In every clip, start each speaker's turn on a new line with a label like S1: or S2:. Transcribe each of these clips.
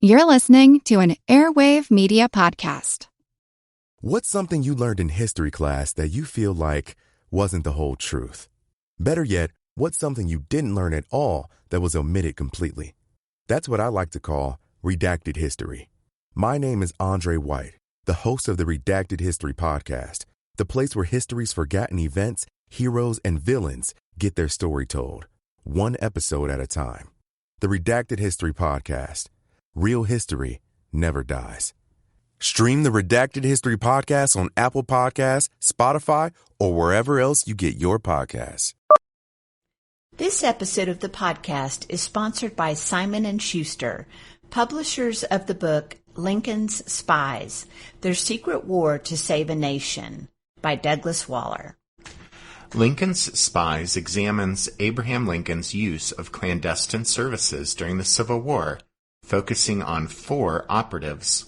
S1: You're listening to an Airwave Media Podcast.
S2: What's something you learned in history class that you feel like wasn't the whole truth? Better yet, what's something you didn't learn at all that was omitted completely? That's what I like to call redacted history. My name is Andre White, the host of the Redacted History Podcast, the place where history's forgotten events, heroes, and villains get their story told, one episode at a time. The Redacted History Podcast. Real history never dies. Stream the Redacted History Podcast on Apple Podcasts, Spotify, or wherever else you get your podcasts.
S3: This episode of the podcast is sponsored by Simon & Schuster, publishers of the book Lincoln's Spies, Their Secret War to Save a Nation, by Douglas Waller.
S4: Lincoln's Spies examines Abraham Lincoln's use of clandestine services during the Civil War, focusing on 4 operatives.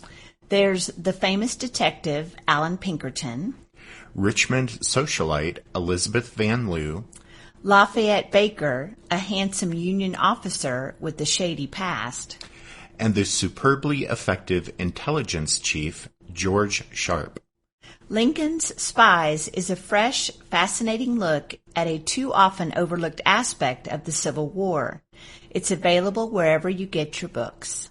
S3: There's the famous detective Allan Pinkerton,
S4: Richmond socialite Elizabeth Van Lew,
S3: Lafayette Baker, a handsome Union officer with a shady past,
S4: and the superbly effective intelligence chief George Sharp.
S3: Lincoln's Spies is a fresh, fascinating look at a too often overlooked aspect of the Civil War. It's available wherever you get your books.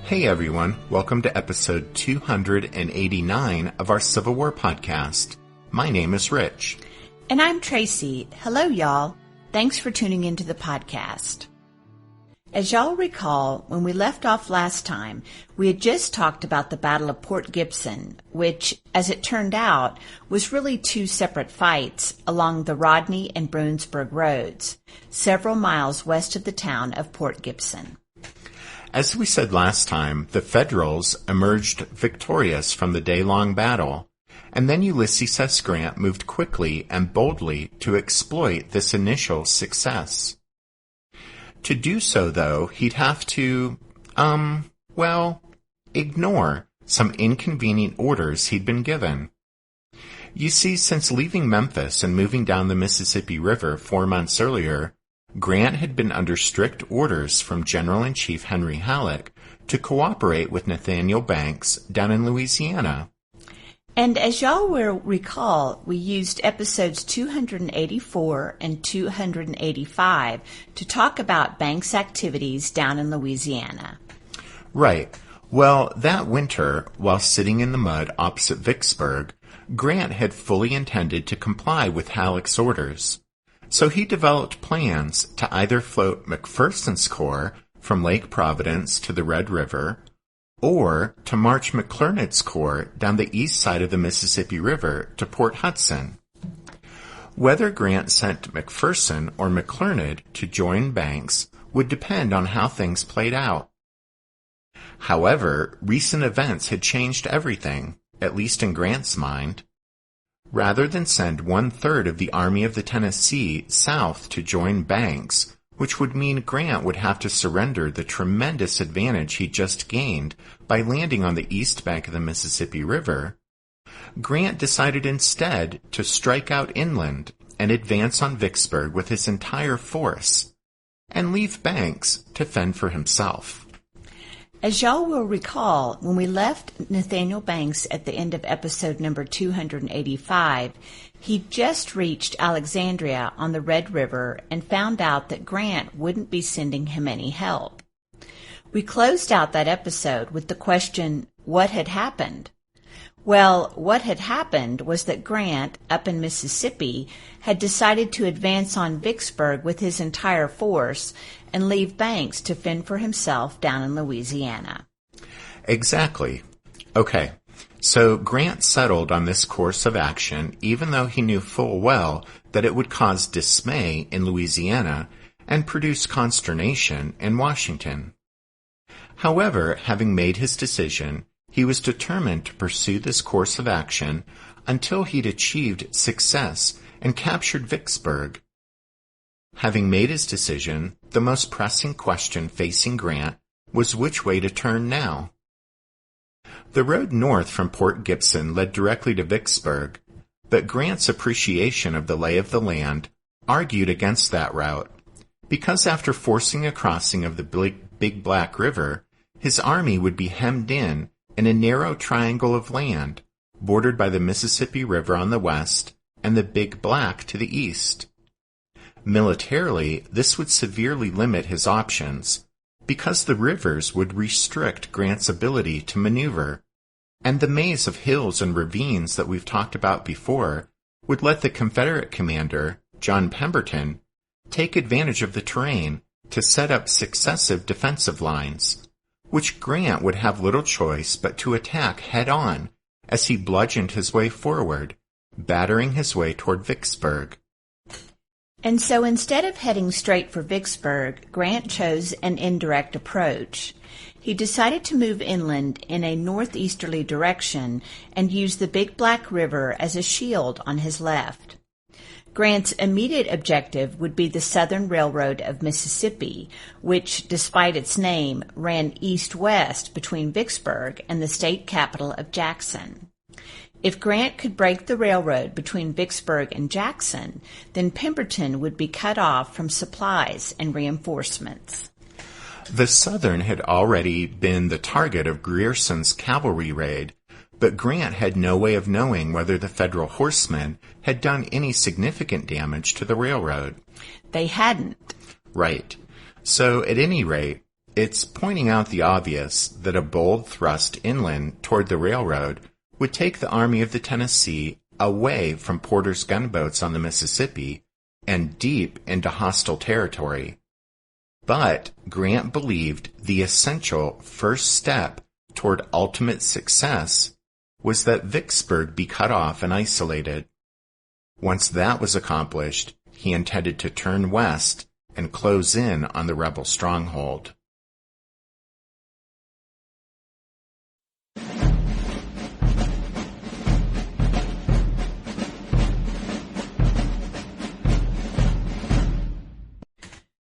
S4: Hey everyone, welcome to episode 289 of our Civil War podcast. My name is Rich.
S3: And I'm Tracy. Hello y'all. Thanks for tuning into the podcast. As y'all recall, when we left off last time, we had just talked about the Battle of Port Gibson, which, as it turned out, was really 2 separate fights along the Rodney and Bruinsburg roads, several miles west of the town of Port Gibson.
S4: As we said last time, the Federals emerged victorious from the day-long battle, and then Ulysses S. Grant moved quickly and boldly to exploit this initial success. To do so, though, he'd have to, ignore some inconvenient orders he'd been given. You see, since leaving Memphis and moving down the Mississippi River 4 months earlier, Grant had been under strict orders from General-in-Chief Henry Halleck to cooperate with Nathaniel Banks down in Louisiana.
S3: And as y'all will recall, we used episodes 284 and 285 to talk about Banks' activities down in Louisiana.
S4: Right. Well, that winter, while sitting in the mud opposite Vicksburg, Grant had fully intended to comply with Halleck's orders. So he developed plans to either float McPherson's Corps from Lake Providence to the Red River, or to march McClernand's Corps down the east side of the Mississippi River to Port Hudson. Whether Grant sent McPherson or McClernand to join Banks would depend on how things played out. However, recent events had changed everything, at least in Grant's mind. Rather than send 1/3 of the Army of the Tennessee south to join Banks, which would mean Grant would have to surrender the tremendous advantage he just gained by landing on the east bank of the Mississippi River, Grant decided instead to strike out inland and advance on Vicksburg with his entire force, and leave Banks to fend for himself.
S3: As y'all will recall, when we left Nathaniel Banks at the end of episode number 285, he'd just reached Alexandria on the Red River and found out that Grant wouldn't be sending him any help. We closed out that episode with the question, what had happened? Well, what had happened was that Grant, up in Mississippi, had decided to advance on Vicksburg with his entire force and leave Banks to fend for himself down in Louisiana.
S4: Exactly. Okay, so Grant settled on this course of action even though he knew full well that it would cause dismay in Louisiana and produce consternation in Washington. However, having made his decision, he was determined to pursue this course of action until he'd achieved success and captured Vicksburg. Having made his decision, the most pressing question facing Grant was which way to turn now. The road north from Port Gibson led directly to Vicksburg, but Grant's appreciation of the lay of the land argued against that route, because after forcing a crossing of the Big Black River, his army would be hemmed in a narrow triangle of land, bordered by the Mississippi River on the west and the Big Black to the east. Militarily, this would severely limit his options, because the rivers would restrict Grant's ability to maneuver, and the maze of hills and ravines that we've talked about before would let the Confederate commander, John Pemberton, take advantage of the terrain to set up successive defensive lines, which Grant would have little choice but to attack head-on as he bludgeoned his way forward, battering his way toward Vicksburg.
S3: And so instead of heading straight for Vicksburg, Grant chose an indirect approach. He decided to move inland in a northeasterly direction and use the Big Black River as a shield on his left. Grant's immediate objective would be the Southern Railroad of Mississippi, which, despite its name, ran east-west between Vicksburg and the state capital of Jackson. If Grant could break the railroad between Vicksburg and Jackson, then Pemberton would be cut off from supplies and reinforcements.
S4: The Southern had already been the target of Grierson's cavalry raid, but Grant had no way of knowing whether the Federal horsemen had done any significant damage to the railroad.
S3: They hadn't.
S4: Right. So, at any rate, it's pointing out the obvious that a bold thrust inland toward the railroad would take the Army of the Tennessee away from Porter's gunboats on the Mississippi and deep into hostile territory. But Grant believed the essential first step toward ultimate success was that Vicksburg be cut off and isolated. Once that was accomplished, he intended to turn west and close in on the rebel stronghold.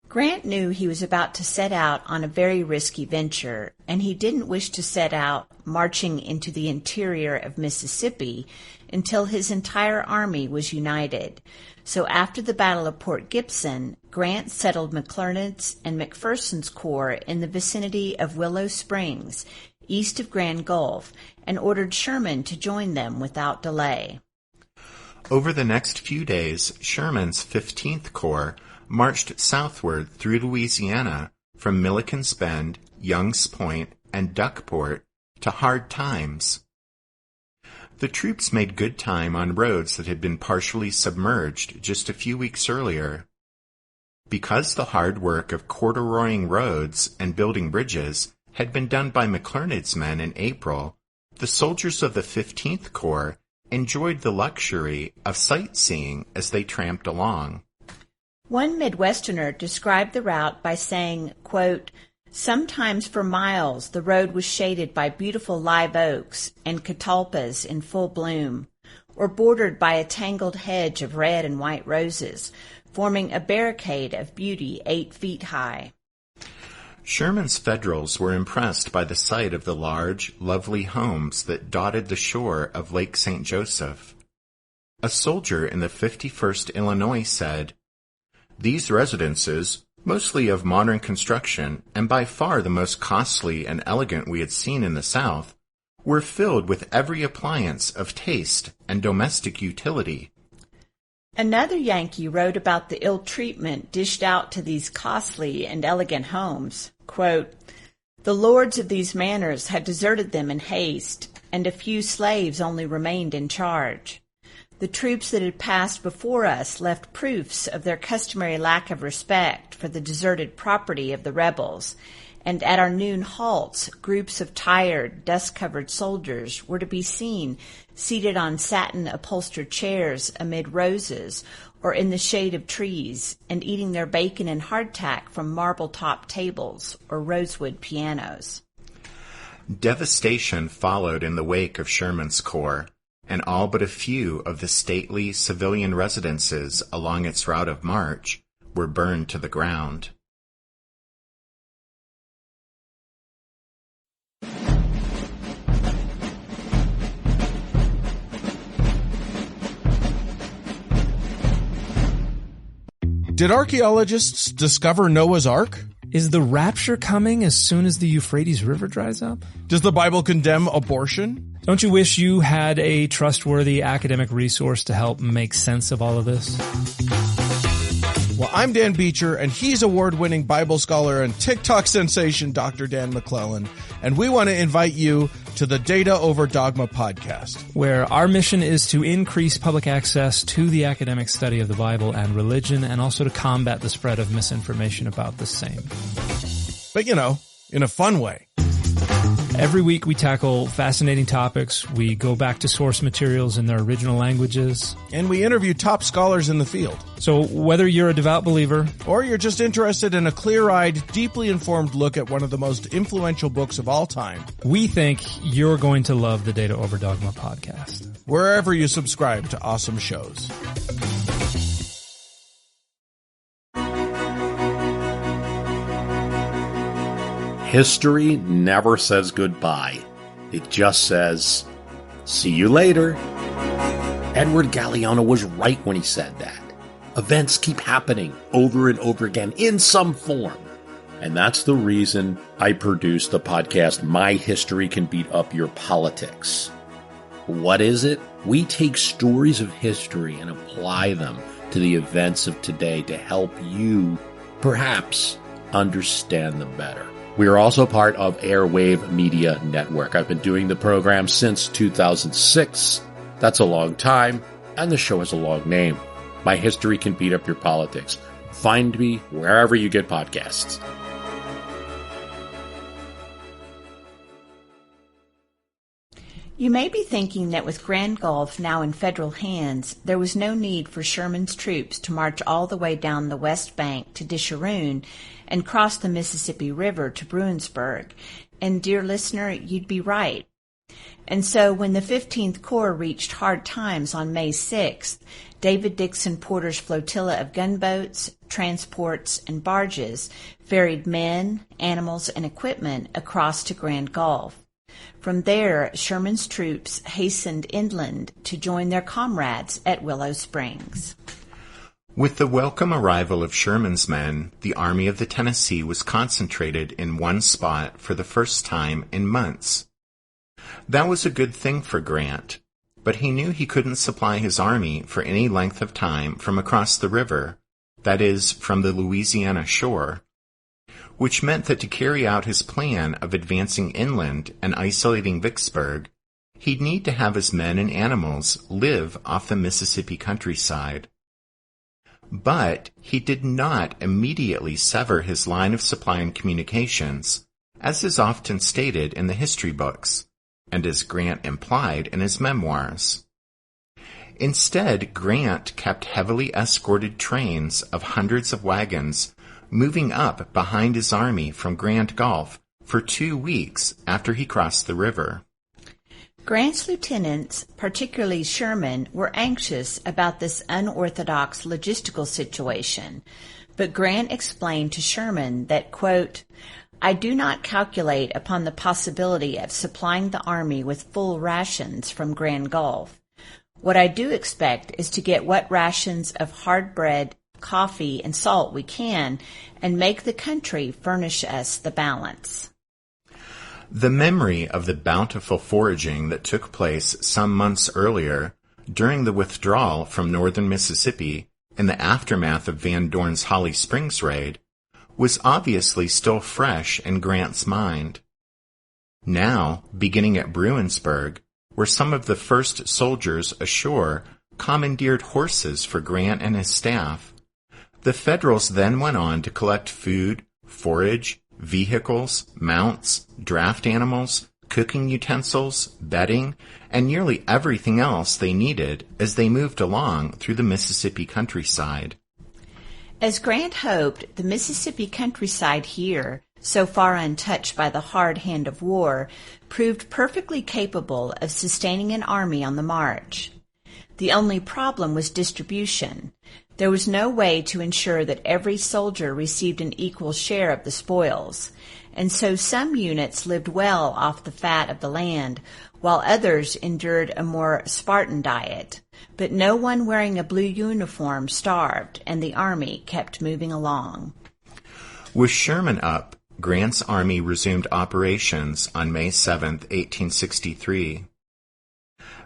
S3: Grant knew he was about to set out on a very risky venture, and he didn't wish to set out marching into the interior of Mississippi until his entire army was united. So after the Battle of Port Gibson, Grant settled McClernand's and McPherson's corps in the vicinity of Willow Springs, east of Grand Gulf, and ordered Sherman to join them without delay.
S4: Over the next few days, Sherman's 15th Corps marched southward through Louisiana from Milliken's Bend, Young's Point, and Duckport to Hard Times. The troops made good time on roads that had been partially submerged just a few weeks earlier. Because the hard work of corduroying roads and building bridges had been done by McClernand's men in April, the soldiers of the 15th Corps enjoyed the luxury of sightseeing as they tramped along.
S3: One Midwesterner described the route by saying, quote, "Sometimes for miles the road was shaded by beautiful live oaks and catalpas in full bloom, or bordered by a tangled hedge of red and white roses, forming a barricade of beauty 8 feet high."
S4: Sherman's Federals were impressed by the sight of the large, lovely homes that dotted the shore of Lake St. Joseph. A soldier in the 51st Illinois said, "These residences, mostly of modern construction and by far the most costly and elegant we had seen in the South, were filled with every appliance of taste and domestic utility."
S3: Another Yankee wrote about the ill treatment dished out to these costly and elegant homes. Quote, "The lords of these manors had deserted them in haste, and a few slaves only remained in charge. The troops that had passed before us left proofs of their customary lack of respect for the deserted property of the rebels, and at our noon halts, groups of tired, dust-covered soldiers were to be seen seated on satin-upholstered chairs amid roses, or in the shade of trees and eating their bacon and hardtack from marble-top tables or rosewood pianos.
S4: Devastation followed in the wake of Sherman's Corps, and all but a few of the stately civilian residences along its route of march were burned to the ground.
S5: Did archaeologists discover Noah's Ark?
S6: Is the rapture coming as soon as the Euphrates River dries up?
S5: Does the Bible condemn abortion?
S6: Don't you wish you had a trustworthy academic resource to help make sense of all of this?
S5: Well, I'm Dan Beecher, and he's award-winning Bible scholar and TikTok sensation Dr. Dan McClellan, and we want to invite you to the Data Over Dogma podcast,
S6: where our mission is to increase public access to the academic study of the Bible and religion, and also to combat the spread of misinformation about the same.
S5: But, in a fun way.
S6: Every week we tackle fascinating topics. We go back to source materials in their original languages.
S5: And we interview top scholars in the field.
S6: So whether you're a devout believer,
S5: or you're just interested in a clear-eyed, deeply informed look at one of the most influential books of all time,
S6: we think you're going to love the Data Over Dogma podcast.
S5: Wherever you subscribe to awesome shows.
S7: History never says goodbye. It just says, see you later. Edward Galeano was right when he said that. Events keep happening over and over again in some form. And that's the reason I produce the podcast, My History Can Beat Up Your Politics. What is it? We take stories of history and apply them to the events of today to help you, perhaps, understand them better. We are also part of Airwave Media Network. I've been doing the program since 2006. That's a long time, and the show has a long name. My History Can Beat Up Your Politics. Find me wherever you get podcasts.
S3: You may be thinking that with Grand Gulf now in federal hands, there was no need for Sherman's troops to march all the way down the west bank to Disharoon and cross the Mississippi River to Bruinsburg. And, dear listener, you'd be right. And so when the 15th Corps reached hard times on May 6th, David Dixon Porter's flotilla of gunboats, transports, and barges ferried men, animals, and equipment across to Grand Gulf. From there, Sherman's troops hastened inland to join their comrades at Willow Springs.
S4: With the welcome arrival of Sherman's men, the Army of the Tennessee was concentrated in one spot for the first time in months. That was a good thing for Grant, but he knew he couldn't supply his army for any length of time from across the river, that is, from the Louisiana shore, which meant that to carry out his plan of advancing inland and isolating Vicksburg, he'd need to have his men and animals live off the Mississippi countryside. But he did not immediately sever his line of supply and communications, as is often stated in the history books, and as Grant implied in his memoirs. Instead, Grant kept heavily escorted trains of hundreds of wagons moving up behind his army from Grand Gulf for 2 weeks after he crossed the river.
S3: Grant's lieutenants, particularly Sherman, were anxious about this unorthodox logistical situation, but Grant explained to Sherman that, quote, I do not calculate upon the possibility of supplying the army with full rations from Grand Gulf. What I do expect is to get what rations of hard bread, coffee, and salt we can, and make the country furnish us the balance.
S4: The memory of the bountiful foraging that took place some months earlier, during the withdrawal from northern Mississippi in the aftermath of Van Dorn's Holly Springs raid, was obviously still fresh in Grant's mind. Now, beginning at Bruinsburg, where some of the first soldiers ashore commandeered horses for Grant and his staff, the Federals then went on to collect food, forage, vehicles, mounts, draft animals, cooking utensils, bedding, and nearly everything else they needed as they moved along through the Mississippi countryside.
S3: As Grant hoped, the Mississippi countryside here, so far untouched by the hard hand of war, proved perfectly capable of sustaining an army on the march. The only problem was distribution. There was no way to ensure that every soldier received an equal share of the spoils, and so some units lived well off the fat of the land, while others endured a more Spartan diet. But no one wearing a blue uniform starved, and the army kept moving along.
S4: With Sherman up, Grant's army resumed operations on May 7, 1863.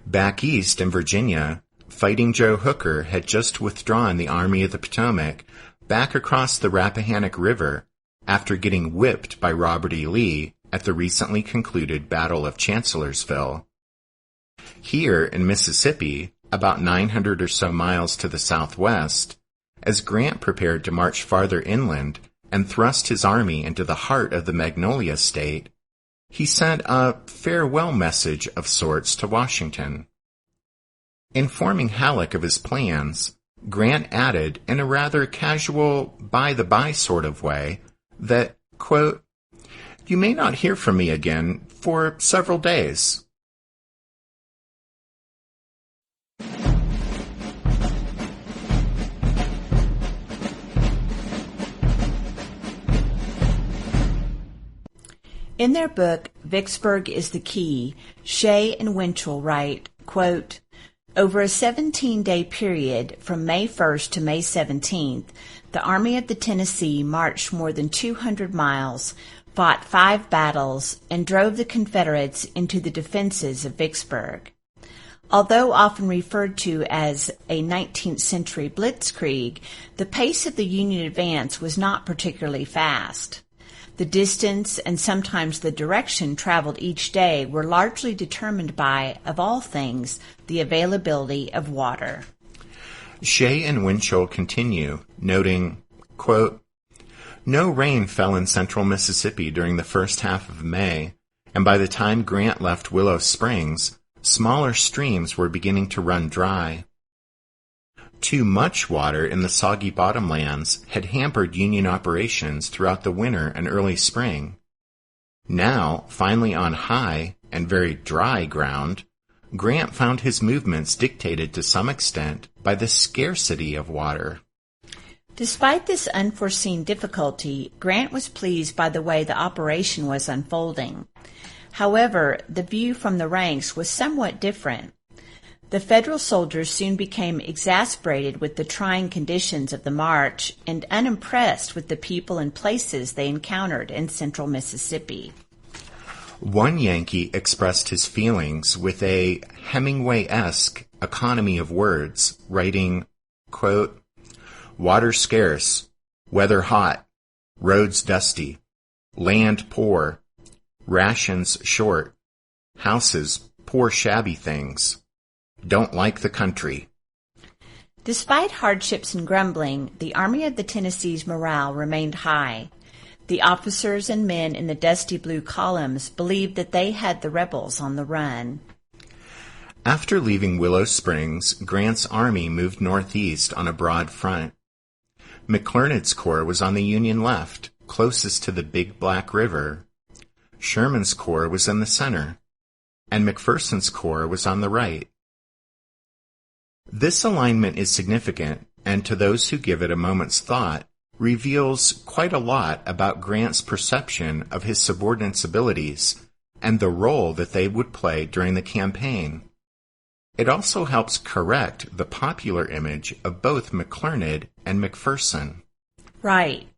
S4: Back east in Virginia, Fighting Joe Hooker had just withdrawn the Army of the Potomac back across the Rappahannock River after getting whipped by Robert E. Lee at the recently concluded Battle of Chancellorsville. Here in Mississippi, about 900 or so miles to the southwest, as Grant prepared to march farther inland and thrust his army into the heart of the Magnolia State, he sent a farewell message of sorts to Washington. Informing Halleck of his plans, Grant added in a rather casual, by-the-by sort of way that, quote, "You may not hear from me again for several days."
S3: In their book, Vicksburg is the Key, Shea and Winchell write, quote, "Over a 17-day period from May 1st to May 17th, the Army of the Tennessee marched more than 200 miles, fought 5 battles, and drove the Confederates into the defenses of Vicksburg. Although often referred to as a 19th century blitzkrieg, the pace of the Union advance was not particularly fast. The distance and sometimes the direction traveled each day were largely determined by, of all things, the availability of water."
S4: Shea and Winchell continue, noting, quote, "No rain fell in central Mississippi during the first half of May, and by the time Grant left Willow Springs, smaller streams were beginning to run dry. Too much water in the soggy bottomlands had hampered Union operations throughout the winter and early spring. Now, finally on high and very dry ground, Grant found his movements dictated to some extent by the scarcity of water."
S3: Despite this unforeseen difficulty, Grant was pleased by the way the operation was unfolding. However, the view from the ranks was somewhat different. The Federal soldiers soon became exasperated with the trying conditions of the march and unimpressed with the people and places they encountered in central Mississippi.
S4: One Yankee expressed his feelings with a Hemingway-esque economy of words, writing, quote, "Water scarce, weather hot, roads dusty, land poor, rations short, houses poor shabby things. Don't like the country."
S3: Despite hardships and grumbling, the Army of the Tennessee's morale remained high. The officers and men in the dusty blue columns believed that they had the rebels on the run.
S4: After leaving Willow Springs, Grant's army moved northeast on a broad front. McClernand's corps was on the Union left, closest to the Big Black River. Sherman's corps was in the center, and McPherson's corps was on the right. This alignment is significant, and to those who give it a moment's thought, reveals quite a lot about Grant's perception of his subordinates' abilities and the role that they would play during the campaign. It also helps correct the popular image of both McClernand and McPherson.
S3: Right,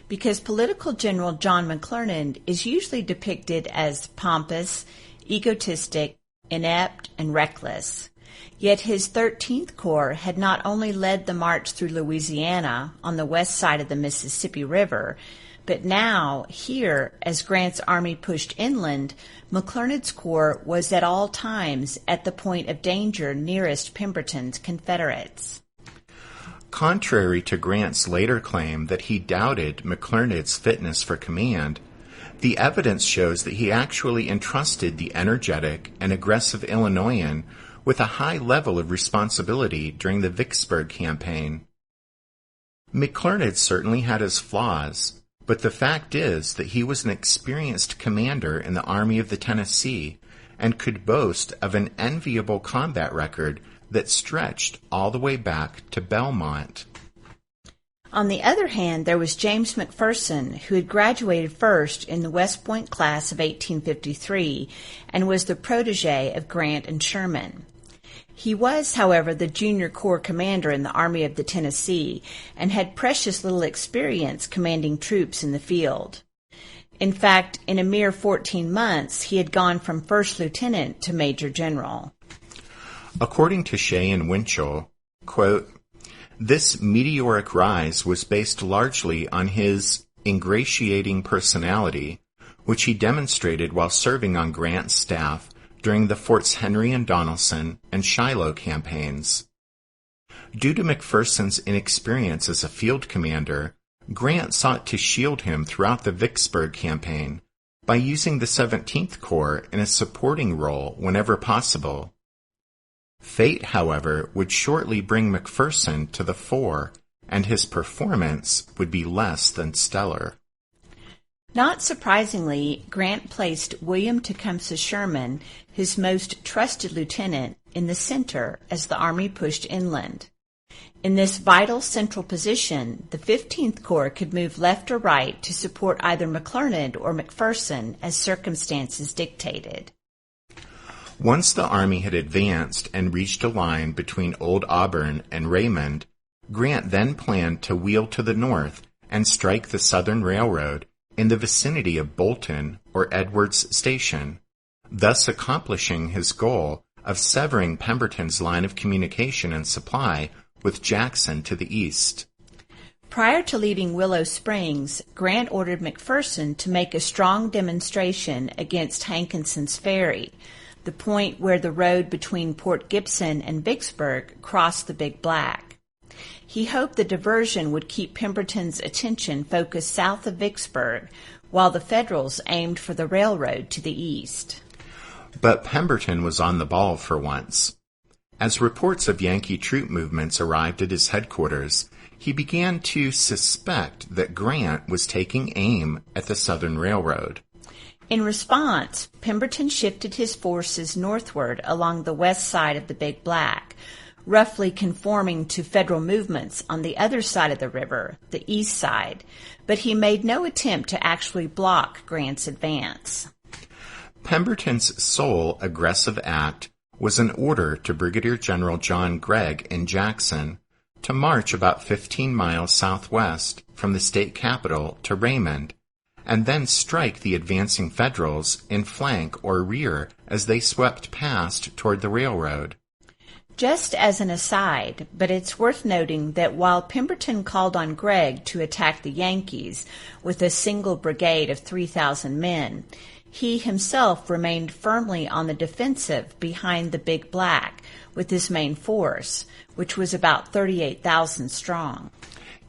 S3: because political general John McClernand is usually depicted as pompous, egotistic, inept, and reckless. Yet his 13th Corps had not only led the march through Louisiana on the west side of the Mississippi River, but now, here, as Grant's army pushed inland, McClernand's Corps was at all times at the point of danger nearest Pemberton's Confederates.
S4: Contrary to Grant's later claim that he doubted McClernand's fitness for command, The evidence shows that he actually entrusted the energetic and aggressive Illinoisan with a high level of responsibility during the Vicksburg campaign. McClernand certainly had his flaws, but the fact is that he was an experienced commander in the Army of the Tennessee and could boast of an enviable combat record that stretched all the way back to Belmont.
S3: On the other hand, there was James McPherson, who had graduated first in the West Point class of 1853 and was the protege of Grant and Sherman. He was, however, the junior corps commander in the Army of the Tennessee and had precious little experience commanding troops in the field. In fact, in a mere 14 months, he had gone from first lieutenant to major general.
S4: According to Shea and Winchell, quote, "This meteoric rise was based largely on his ingratiating personality, which he demonstrated while serving on Grant's staff during the Forts Henry and Donelson and Shiloh campaigns. Due to McPherson's inexperience as a field commander, Grant sought to shield him throughout the Vicksburg campaign by using the 17th Corps in a supporting role whenever possible. Fate, however, would shortly bring McPherson to the fore, and his performance would be less than stellar."
S3: Not surprisingly, Grant placed William Tecumseh Sherman, his most trusted lieutenant, in the center as the Army pushed inland. In this vital central position, the 15th Corps could move left or right to support either McClernand or McPherson as circumstances dictated.
S4: Once the Army had advanced and reached a line between Old Auburn and Raymond, Grant then planned to wheel to the north and strike the Southern Railroad in the vicinity of Bolton or Edwards Station, thus accomplishing his goal of severing Pemberton's line of communication and supply with Jackson to the east.
S3: Prior to leaving Willow Springs, Grant ordered McPherson to make a strong demonstration against Hankinson's Ferry, the point where the road between Port Gibson and Vicksburg crossed the Big Black. He hoped the diversion would keep Pemberton's attention focused south of Vicksburg, while the Federals aimed for the railroad to the east.
S4: But Pemberton was on the ball for once. As reports of Yankee troop movements arrived at his headquarters, he began to suspect that Grant was taking aim at the Southern Railroad.
S3: In response, Pemberton shifted his forces northward along the west side of the Big Black, roughly conforming to Federal movements on the other side of the river, the east side, but he made no attempt to actually block Grant's advance.
S4: Pemberton's sole aggressive act was an order to Brigadier General John Gregg in Jackson to march about 15 miles southwest from the state capital to Raymond, and then strike the advancing Federals in flank or rear as they swept past toward the railroad.
S3: Just as an aside, but it's worth noting that while Pemberton called on Gregg to attack the Yankees with a single brigade of 3,000 men, he himself remained firmly on the defensive behind the Big Black with his main force, which was about 38,000 strong.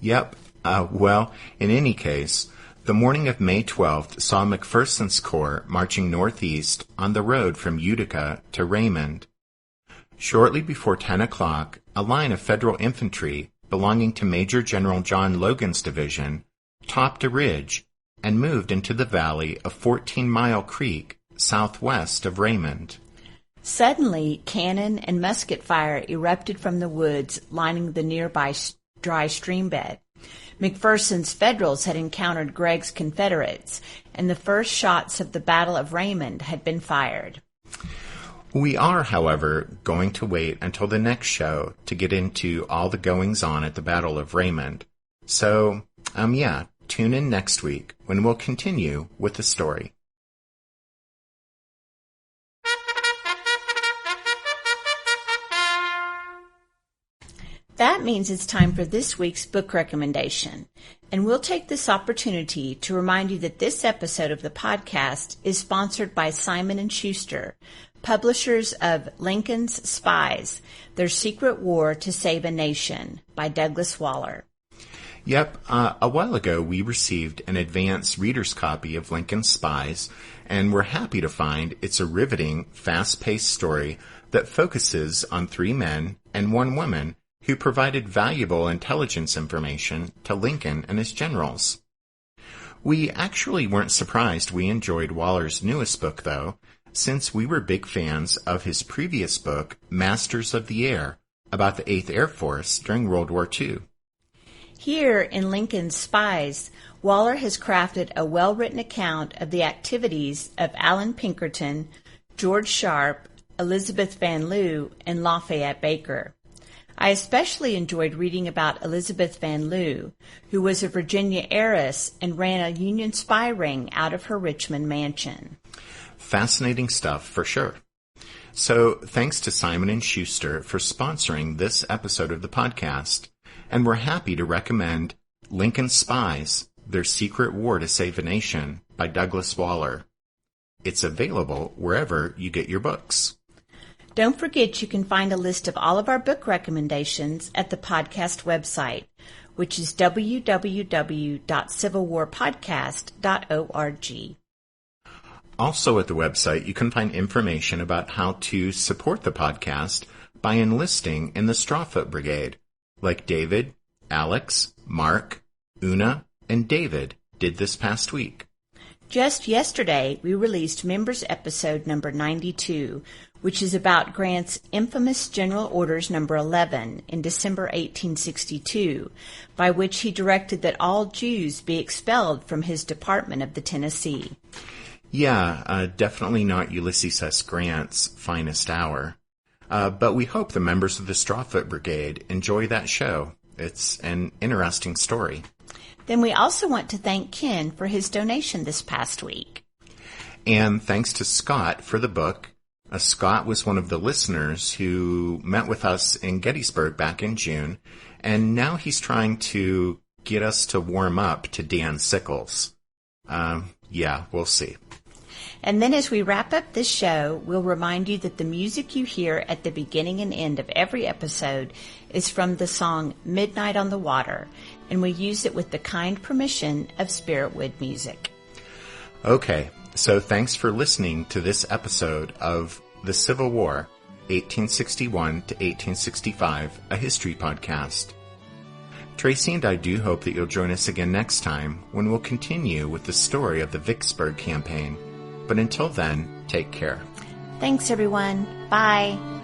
S4: Yep. Well, in any case, the morning of May 12th saw McPherson's Corps marching northeast on the road from Utica to Raymond. Shortly before 10 o'clock, a line of Federal infantry belonging to Major General John Logan's division topped a ridge and moved into the valley of 14 Mile Creek, southwest of Raymond.
S3: Suddenly, cannon and musket fire erupted from the woods lining the nearby dry stream bed. McPherson's Federals had encountered Gregg's Confederates, and the first shots of the Battle of Raymond had been fired.
S4: We are, however, going to wait until the next show to get into all the goings-on at the Battle of Raymond. So, tune in next week when we'll continue with the story.
S3: That means it's time for this week's book recommendation, and we'll take this opportunity to remind you that this episode of the podcast is sponsored by Simon & Schuster, publishers of Lincoln's Spies, Their Secret War to Save a Nation by Douglas Waller.
S4: Yep, a while ago we received an advance reader's copy of Lincoln's Spies, and we're happy to find it's a riveting, fast-paced story that focuses on 3 men and 1 woman who provided valuable intelligence information to Lincoln and his generals. We actually weren't surprised we enjoyed Waller's newest book, though, since we were big fans of his previous book, Masters of the Air, about the 8th Air Force during World War II.
S3: Here in Lincoln's Spies, Waller has crafted a well-written account of the activities of Allan Pinkerton, George Sharp, Elizabeth Van Lew, and Lafayette Baker. I especially enjoyed reading about Elizabeth Van Lew, who was a Virginia heiress and ran a Union spy ring out of her Richmond mansion.
S4: Fascinating stuff, for sure. So, thanks to Simon & Schuster for sponsoring this episode of the podcast. And we're happy to recommend Lincoln's Spies, Their Secret War to Save a Nation by Douglas Waller. It's available wherever you get your books.
S3: Don't forget you can find a list of all of our book recommendations at the podcast website, which is www.civilwarpodcast.org.
S4: Also at the website, you can find information about how to support the podcast by enlisting in the Strawfoot Brigade, like David, Alex, Mark, Una, and David did this past week.
S3: Just yesterday, we released Members Episode number 92, which is about Grant's infamous General Orders number 11 in December 1862, by which he directed that all Jews be expelled from his Department of the Tennessee.
S4: Yeah, definitely not Ulysses S. Grant's finest hour. But we hope the members of the Strawfoot Brigade enjoy that show. It's an interesting story.
S3: Then we also want to thank Ken for his donation this past week.
S4: And thanks to Scott for the book. Scott was one of the listeners who met with us in Gettysburg back in June, and now he's trying to get us to warm up to Dan Sickles. Yeah, we'll see.
S3: And then as we wrap up this show, we'll remind you that the music you hear at the beginning and end of every episode is from the song Midnight on the Water, and we use it with the kind permission of Spiritwood Music.
S4: Okay, so thanks for listening to this episode of The Civil War, 1861 to 1865, a history podcast. Tracy and I do hope that you'll join us again next time when we'll continue with the story of the Vicksburg campaign. But until then, take care.
S3: Thanks, everyone. Bye.